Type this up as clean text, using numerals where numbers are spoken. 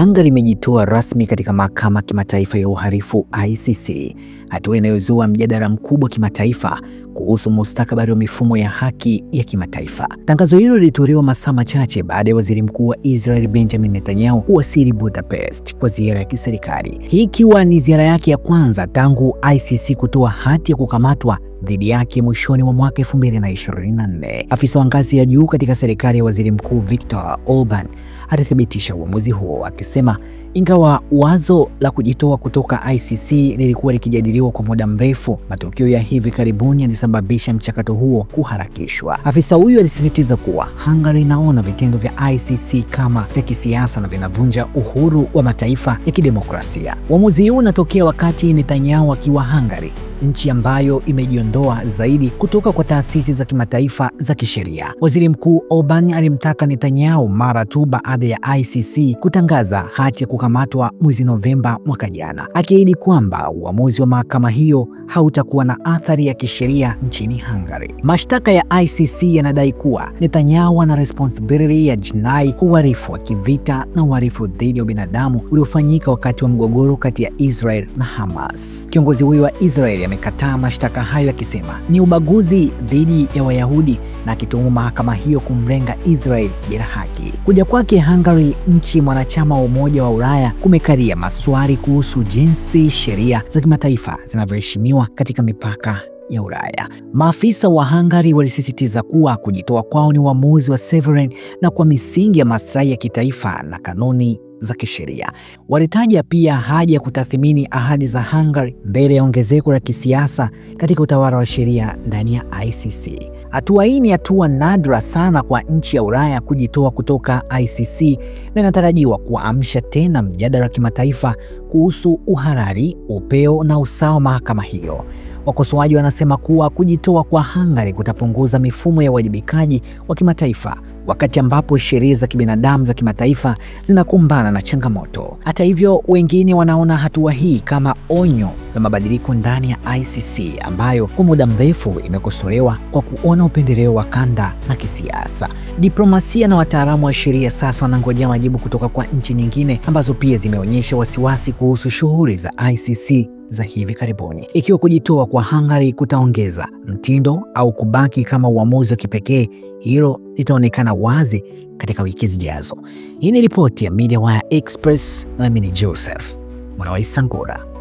Hungary imejitoa rasmi katika mahakama kimataifa ya uhalifu ICC, hatua inayozua mjadala mkubwa kimataifa kuhusu mustakabali wa mifumo ya haki ya kimataifa. Tangazo hilo lilitolewa masaa machache baada ya waziri mkuu wa Israel Benjamin Netanyahu kuwasili Budapest kwa ziara ya kiserikali, hii ikiwa ni ziara yake ya kwanza tangu ICC kutoa hati ya kukamatwa dhidi yake mwishoni mwa mwaka 2024. Afisa wa ngazi ya juu katika serikali ya waziri mkuu Viktor Orban alithibitisha uamuzi huo akisema, ingawa wazo la kujitoa kutoka ICC lilikuwa likijadiliwa kwa muda mrefu, matukio ya hivi karibuni yalisababisha mchakato huo kuharakishwa. Afisa huyo alisisitiza kuwa Hungary inaona vitendo vya ICC kama vya kisiasa na vinavunja uhuru wa mataifa ya kidemokrasia. Uamuzi huu unatokea wakati Netanyahu akiwa Hungary, nchi ambayo imejiondoa zaidi kutoka kwa taasisi za kimataifa za kisheria. Waziri Mkuu Orban alimtaka Netanyahu mara tu baada ya ICC kutangaza hati ya kukamatwa mwezi Novemba mwaka jana, akiahidi kwamba uamuzi wa mahakama hiyo hautakuwa na athari ya kisheria nchini Hungary. Mashtaka ya ICC yanadai kuwa Netanyahu ana responsibility ya jinai, uhalifu wa kivita na uhalifu dhidi ya binadamu uliofanyika wakati wa mgogoro kati ya Israel na Hamas. Kiongozi huyo wa Israel amekataa mashtaka hayo akisema ni ubaguzi dhidi ya Wayahudi na akituhumu mahakama hiyo kumlenga Israel bila haki. Kuja kwake Hungary, nchi mwanachama wa Umoja wa Ulaya, kumekalia maswali kuhusu jinsi sheria za kimataifa zinavyoheshimiwa katika mipaka ya Ulaya. Maafisa wa Hungary walisisitiza kuwa kujitoa kwao ni uamuzi wa sovereign na kwa misingi ya maslahi ya kitaifa na kanuni za kisheria. Walitaja pia haja ya kutathmini ahadi za Hungary mbele ya ongezeko la kisiasa katika utawala wa sheria ndani ya ICC. Hatua hii ni hatua nadra sana kwa nchi ya Ulaya kujitoa kutoka ICC na inatarajiwa kuamsha tena mjadala wa kimataifa kuhusu uhalali, upeo na usawa wa mahakama hiyo. Wakosoaji wanasema kuwa kujitoa kwa Hungary kutapunguza mifumo ya uwajibikaji wa kimataifa, wakati ambapo sheria za kibinadamu za kimataifa zinakumbana na changamoto. Hata hivyo, wengine wanaona hatua hii kama onyo la mabadiliko ndani ya ICC ambayo kwa muda mrefu imekosolewa kwa kuona upendeleo wa kanda na kisiasa. Diplomasia na wataalamu wa sheria sasa wanangojea majibu kutoka kwa nchi nyingine ambazo pia zimeonyesha wasiwasi kuhusu shughuli za ICC za hivi karibuni. Ikiwa kujitoa kwa Hungary kutaongeza mtindo au kubaki kama uamuzi wa kipekee, hilo litaonekana wazi katika wiki zijazo. Hii ni ripoti ya Media Wire Express na mimi ni Joseph Mwanawaisangura.